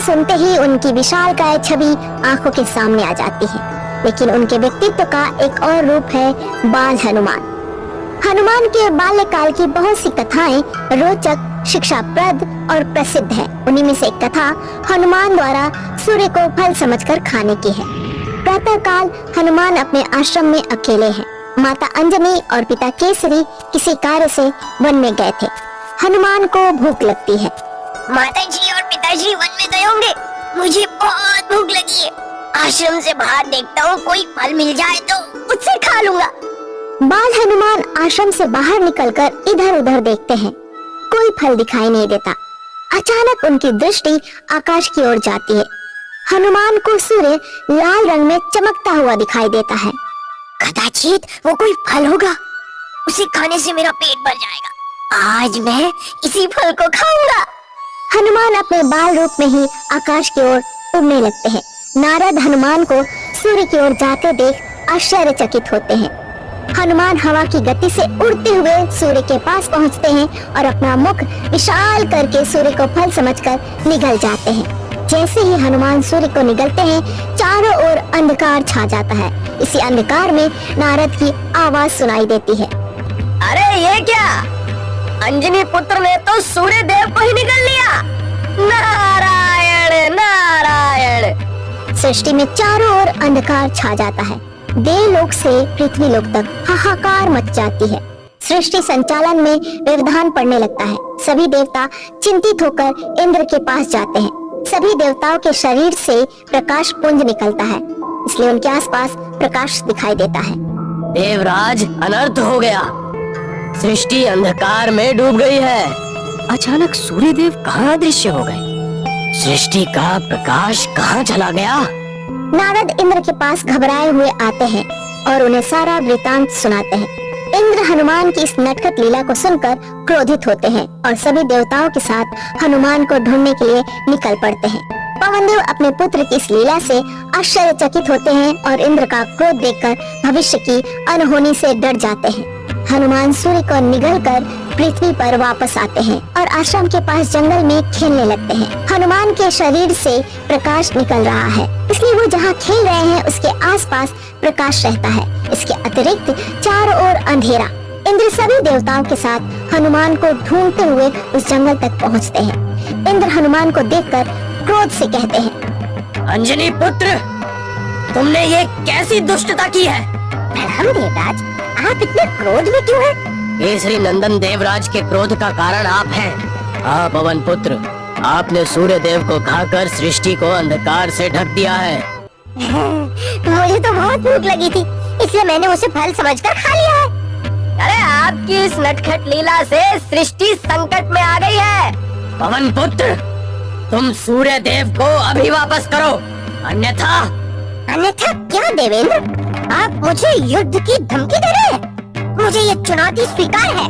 सुनते ही उनकी विशालकाय छवि आंखों के सामने आ जाती है। लेकिन उनके व्यक्तित्व का एक और रूप है बाल हनुमान। हनुमान के बाल्यकाल की बहुत सी कथाएं रोचक, शिक्षाप्रद और प्रसिद्ध है। उन्हीं में से एक कथा हनुमान द्वारा सूर्य को फल समझकर खाने की है। प्रातः काल हनुमान अपने आश्रम में अकेले हैं। माता अंजनी और पिता केसरी किसी कार्य से वन में गए थे। हनुमान को भूख लगती है। माताजी और पिताजी वन में गए होंगे, मुझे बहुत भूख लगी है। आश्रम से बाहर देखता हूँ, कोई फल मिल जाए तो उससे खा लूंगा। बाल हनुमान आश्रम से बाहर निकलकर इधर उधर देखते हैं। कोई फल दिखाई नहीं देता। अचानक उनकी दृष्टि आकाश की ओर जाती है। हनुमान को सूर्य लाल रंग में चमकता हुआ दिखाई देता है। कदाचित वो कोई फल होगा, उसे खाने से मेरा पेट भर जाएगा। आज मैं इसी फल को खाऊंगा। हनुमान अपने बाल रूप में ही आकाश की ओर उड़ने लगते हैं। नारद हनुमान को सूर्य की ओर जाते देख आश्चर्यचकित होते हैं। हनुमान हवा की गति से उड़ते हुए सूर्य के पास पहुंचते हैं और अपना मुख विशाल करके सूर्य को फल समझकर निगल जाते हैं। जैसे ही हनुमान सूर्य को निगलते हैं, चारों ओर अंधकार छा जाता है। इसी अंधकार में नारद की आवाज सुनाई देती है। अरे ये क्या, अंजनी पुत्र ने तो सूर्य देव को ही निगल लिया। नारायण नारायण। सृष्टि में चारों ओर अंधकार छा जाता है। देवलोक से पृथ्वी लोक तक हाहाकार मच जाती है। सृष्टि संचालन में व्यवधान पड़ने लगता है। सभी देवता चिंतित होकर इंद्र के पास जाते हैं। सभी देवताओं के शरीर से प्रकाश पुंज निकलता है, इसलिए उनके आसपास प्रकाश दिखाई देता है। देवराज, अनर्थ हो गया। सृष्टि अंधकार में डूब गई है। अचानक सूर्यदेव कहाँ दृश्य हो गए? सृष्टि का प्रकाश कहाँ चला गया? नारद इंद्र के पास घबराए हुए आते हैं और उन्हें सारा वृतांत सुनाते हैं। इंद्र हनुमान की इस नटखट लीला को सुनकर क्रोधित होते हैं और सभी देवताओं के साथ हनुमान को ढूंढने के लिए निकल पड़ते हैं। पवनदेव अपने पुत्र की इस लीला से आश्चर्यचकित होते हैं और इंद्र का क्रोध देखकर भविष्य की अनहोनी से डर जाते हैं। हनुमान सूर्य को निगलकर पृथ्वी पर वापस आते हैं और आश्रम के पास जंगल में खेलने लगते हैं। हनुमान के शरीर से प्रकाश निकल रहा है, इसलिए वो जहाँ खेल रहे हैं उसके आसपास प्रकाश रहता है। इसके अतिरिक्त चारों ओर अंधेरा। इंद्र सभी देवताओं के साथ हनुमान को ढूंढते हुए उस जंगल तक पहुँचते हैं। इंद्र हनुमान को देखकर क्रोध से कहते हैं, अंजनी पुत्र, तुमने ये कैसी दुष्टता की है? प्रणाम देवराज, आप इतने क्रोध में क्यों हैं? केसरी नंदन देवराज के क्रोध का कारण आप हैं। हाँ पवन पुत्र, आपने सूर्य देव को खाकर सृष्टि को अंधकार से ढक दिया है। मुझे तो बहुत भूख लगी थी, इसलिए मैंने उसे फल समझकर खा लिया है। अरे आपकी इस नटखट लीला से सृष्टि संकट में आ गई है। पवन पुत्र, तुम सूर्य देव को अभी वापस करो, अन्यथा क्या देवेंद्र, आप मुझे युद्ध की धमकी दे रहे हैं? मुझे ये चुनौती स्वीकार है।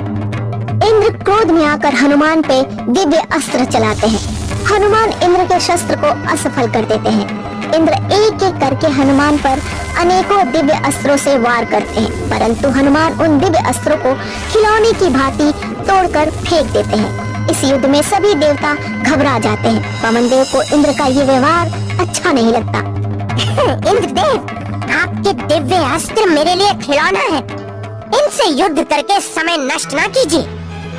इंद्र क्रोध में आकर हनुमान पे दिव्य अस्त्र चलाते हैं। हनुमान इंद्र के शस्त्र को असफल कर देते हैं। इंद्र एक एक करके हनुमान पर अनेकों दिव्य अस्त्रों से वार करते हैं, परंतु हनुमान उन दिव्य अस्त्रों को खिलौने की भांति तोड़कर फेंक देते हैं। इस युद्ध में सभी देवता घबरा जाते हैं। पवनदेव को इंद्र का ये व्यवहार अच्छा नहीं लगता। इंद्रदेव, आपके दिव्य अस्त्र मेरे लिए खिलौना है, इनसे युद्ध करके समय नष्ट ना कीजिए।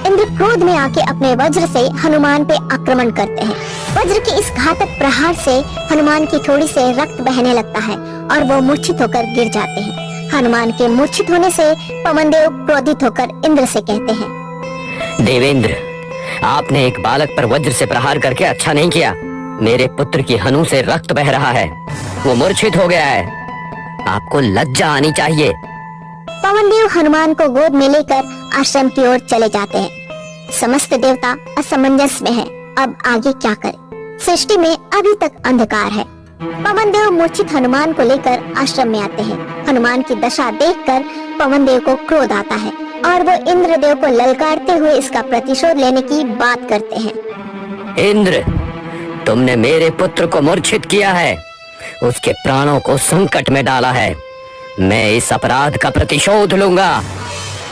इंद्र क्रोध में आके अपने वज्र से हनुमान पे आक्रमण करते हैं। वज्र के इस घातक प्रहार से हनुमान की ठोड़ी से रक्त बहने लगता है और वो मूर्छित होकर गिर जाते हैं। हनुमान के मूर्छित होने से पवनदेव क्रोधित होकर इंद्र से कहते हैं, देवेंद्र, आपने एक बालक पर वज्र से प्रहार करके अच्छा नहीं किया। मेरे पुत्र की हनु से रक्त बह रहा है, वो मूर्छित हो गया है। आपको लज्जा आनी चाहिए। पवनदेव हनुमान को गोद में लेकर आश्रम की ओर चले जाते हैं। समस्त देवता असमंजस में हैं। अब आगे क्या करें? सृष्टि में अभी तक अंधकार है। पवनदेव मूर्छित हनुमान को लेकर आश्रम में आते हैं। हनुमान की दशा देखकर पवनदेव को क्रोध आता है और वो इंद्रदेव को ललकारते हुए इसका प्रतिशोध लेने की बात करते हैं। इंद्र, तुमने मेरे पुत्र को मूर्छित किया है, उसके प्राणों को संकट में डाला है। मैं इस अपराध का प्रतिशोध लूंगा।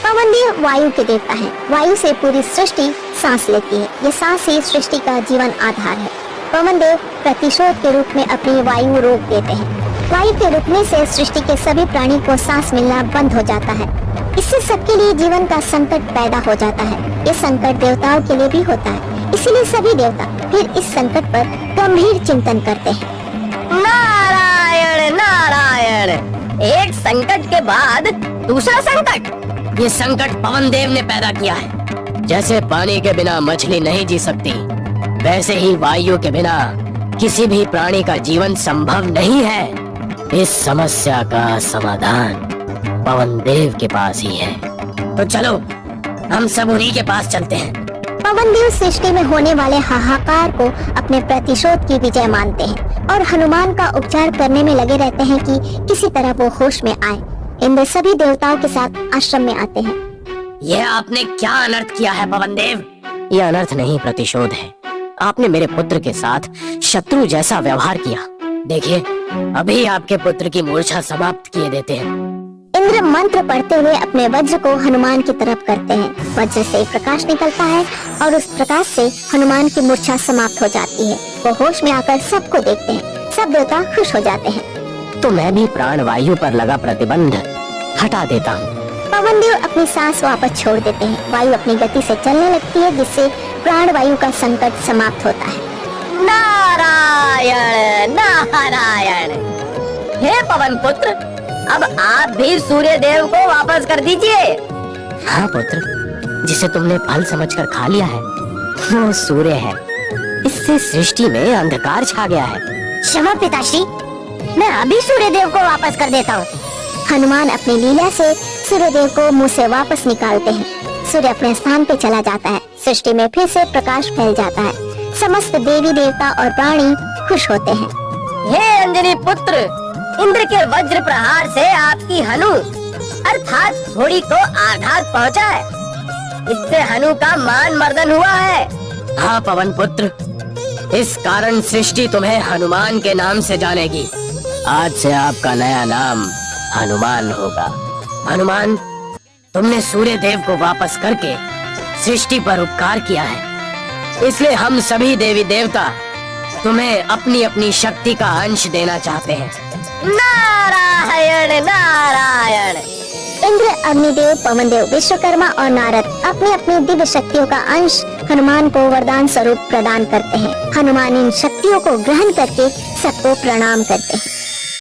पवनदेव वायु के देवता हैं। वायु से पूरी सृष्टि सांस लेती है। ये सांस ही सृष्टि का जीवन आधार है। पवन देव प्रतिशोध के रूप में अपनी वायु रोक देते हैं। वायु के रुकने से सृष्टि के सभी प्राणी को सांस मिलना बंद हो जाता है। इससे सबके लिए जीवन का संकट पैदा हो जाता है। ये संकट देवताओं के लिए भी होता है, इसीलिए सभी देवता फिर इस संकट पर गंभीर चिंतन करते हैं। नारायण नारायण, एक संकट के बाद दूसरा संकट। ये संकट पवन देव ने पैदा किया है। जैसे पानी के बिना मछली नहीं जी सकती, वैसे ही वायु के बिना किसी भी प्राणी का जीवन संभव नहीं है। इस समस्या का समाधान पवन देव के पास ही है। तो चलो हम सब उन्हीं के पास चलते हैं। पवन देव सृष्टि में होने वाले हाहाकार को अपने प्रतिशोध की विजय मानते हैं और हनुमान का उपचार करने में लगे रहते हैं कि किसी तरह वो होश में आए। इंद्र सभी देवताओं के साथ आश्रम में आते हैं। यह आपने क्या अनर्थ किया है पवन देव? यह अनर्थ नहीं, प्रतिशोध है। आपने मेरे पुत्र के साथ शत्रु जैसा व्यवहार किया। देखिए, अभी आपके पुत्र की मूर्छा समाप्त किए देते हैं। इंद्र मंत्र पढ़ते हुए अपने वज्र को हनुमान की तरफ करते हैं। वज्र से प्रकाश निकलता है और उस प्रकाश से हनुमान की मूर्छा समाप्त हो जाती है। वो होश में आकर सबको देखते हैं। सब देवता खुश हो जाते हैं। तो मैं भी प्राण वायु पर लगा प्रतिबंध हटा देता हूँ। पवन देव अपनी सांस वापस छोड़ देते हैं। वायु अपनी गति से चलने लगती है, जिससे प्राण वायु का संकट समाप्त होता है। नारायण नारायण, हे पवन पुत्र, अब आप भी सूर्य देव को वापस कर दीजिए। हाँ पुत्र, जिसे तुमने फल समझकर खा लिया है वो सूर्य है। इससे सृष्टि में अंधकार छा गया है। क्षमा पिताश्री, मैं अभी सूर्य देव को वापस कर देता हूँ। हनुमान अपनी लीला से सूर्य देव को मुंह से वापस निकालते हैं। सूर्य अपने स्थान पे चला जाता है। सृष्टि में फिर से प्रकाश फैल जाता है। समस्त देवी देवता और प्राणी खुश होते हैं। हे अंजनी पुत्र, इंद्र के वज्र प्रहार से आपकी हनु अर्थात घोड़ी को आघात पहुंचा है। इससे हनु का मान मर्दन हुआ है। हाँ पवन पुत्र, इस कारण सृष्टि तुम्हें हनुमान के नाम से जानेगी। आज से आपका नया नाम हनुमान होगा। हनुमान, तुमने सूर्य देव को वापस करके सृष्टि पर उपकार किया है, इसलिए हम सभी देवी देवता तुम्हें अपनी अपनी शक्ति का अंश देना चाहते हैं। नारायण नारायण। इंद्र, अग्निदेव, पवन देव, विश्वकर्मा और नारद अपनी अपनी दिव्य शक्तियों का अंश हनुमान को वरदान स्वरूप प्रदान करते हैं। हनुमान इन शक्तियों को ग्रहण करके सबको प्रणाम करते हैं।